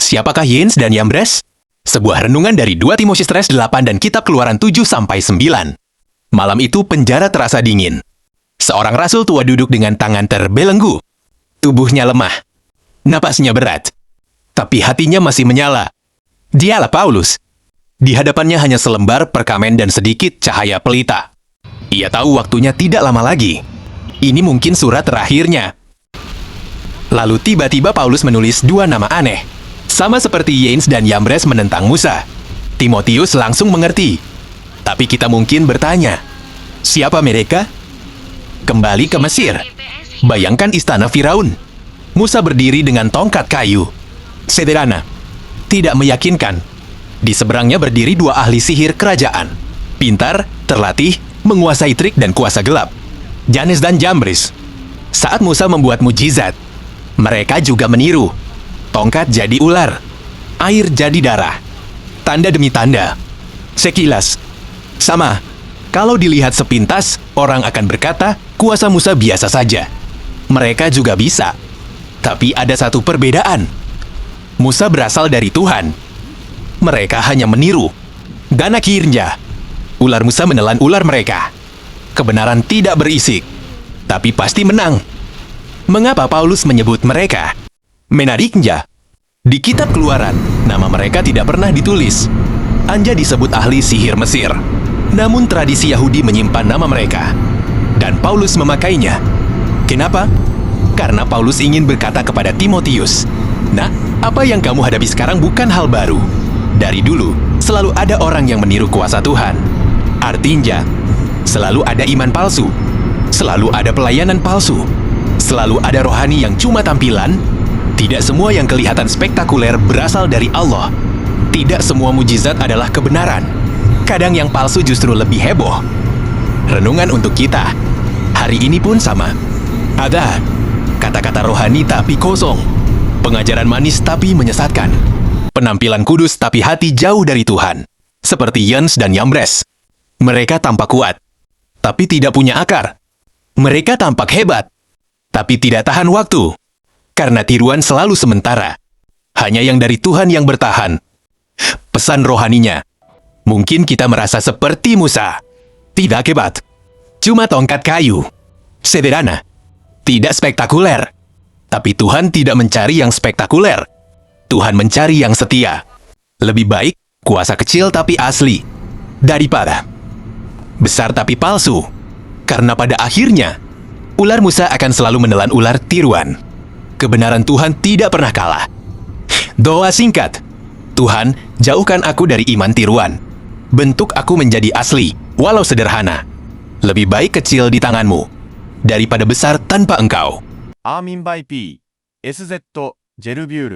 Siapakah Yens dan Yambres? Sebuah renungan dari 2 Timotius 8 dan Kitab Keluaran 7-9. Malam itu penjara terasa dingin. Seorang rasul tua duduk dengan tangan terbelenggu. Tubuhnya lemah. Napasnya berat. Tapi hatinya masih menyala. Dialah Paulus. Di hadapannya hanya selembar perkamen dan sedikit cahaya pelita. Ia tahu waktunya tidak lama lagi. Ini mungkin surat terakhirnya. Lalu tiba-tiba Paulus menulis 2 nama aneh. Sama seperti Yens dan Yambres menentang Musa. Timotius langsung mengerti. Tapi kita mungkin bertanya, siapa mereka? Kembali ke Mesir. Bayangkan istana Firaun. Musa berdiri dengan tongkat kayu. Sederhana. Tidak meyakinkan. Di seberangnya berdiri 2 ahli sihir kerajaan. Pintar, terlatih, menguasai trik dan kuasa gelap. Yanes dan Jambres. Saat Musa membuat mujizat, mereka juga meniru. Tongkat jadi ular. Air jadi darah. Tanda demi tanda. Sekilas. Sama. Kalau dilihat sepintas, orang akan berkata, kuasa Musa biasa saja. Mereka juga bisa. Tapi ada satu perbedaan. Musa berasal dari Tuhan. Mereka hanya meniru. Dan akhirnya, ular Musa menelan ular mereka. Kebenaran tidak berisik, tapi pasti menang. Mengapa Paulus menyebut mereka? Menariknya, di Kitab Keluaran, nama mereka tidak pernah ditulis. Hanya disebut ahli sihir Mesir. Namun tradisi Yahudi menyimpan nama mereka. Dan Paulus memakainya. Kenapa? Karena Paulus ingin berkata kepada Timotius, "Nah, apa yang kamu hadapi sekarang bukan hal baru. Dari dulu, selalu ada orang yang meniru kuasa Tuhan. Artinya, selalu ada iman palsu. Selalu ada pelayanan palsu. Selalu ada rohani yang cuma tampilan. Tidak semua yang kelihatan spektakuler berasal dari Allah. Tidak semua mujizat adalah kebenaran. Kadang yang palsu justru lebih heboh." Renungan untuk kita. Hari ini pun sama. Ada kata-kata rohani tapi kosong. Pengajaran manis tapi menyesatkan. Penampilan kudus tapi hati jauh dari Tuhan. Seperti Yens dan Yambres. Mereka tampak kuat, tapi tidak punya akar. Mereka tampak hebat, tapi tidak tahan waktu. Karena tiruan selalu sementara. Hanya yang dari Tuhan yang bertahan. Pesan rohaninya. Mungkin kita merasa seperti Musa. Tidak hebat. Cuma tongkat kayu. Sederhana. Tidak spektakuler. Tapi Tuhan tidak mencari yang spektakuler. Tuhan mencari yang setia. Lebih baik kuasa kecil tapi asli. Daripada besar tapi palsu. Karena pada akhirnya, ular Musa akan selalu menelan ular tiruan. Kebenaran Tuhan tidak pernah kalah. Doa singkat. Tuhan, jauhkan aku dari iman tiruan. Bentuk aku menjadi asli, walau sederhana. Lebih baik kecil di tanganmu, daripada besar tanpa engkau. Armin by P. SZ ジェルビュール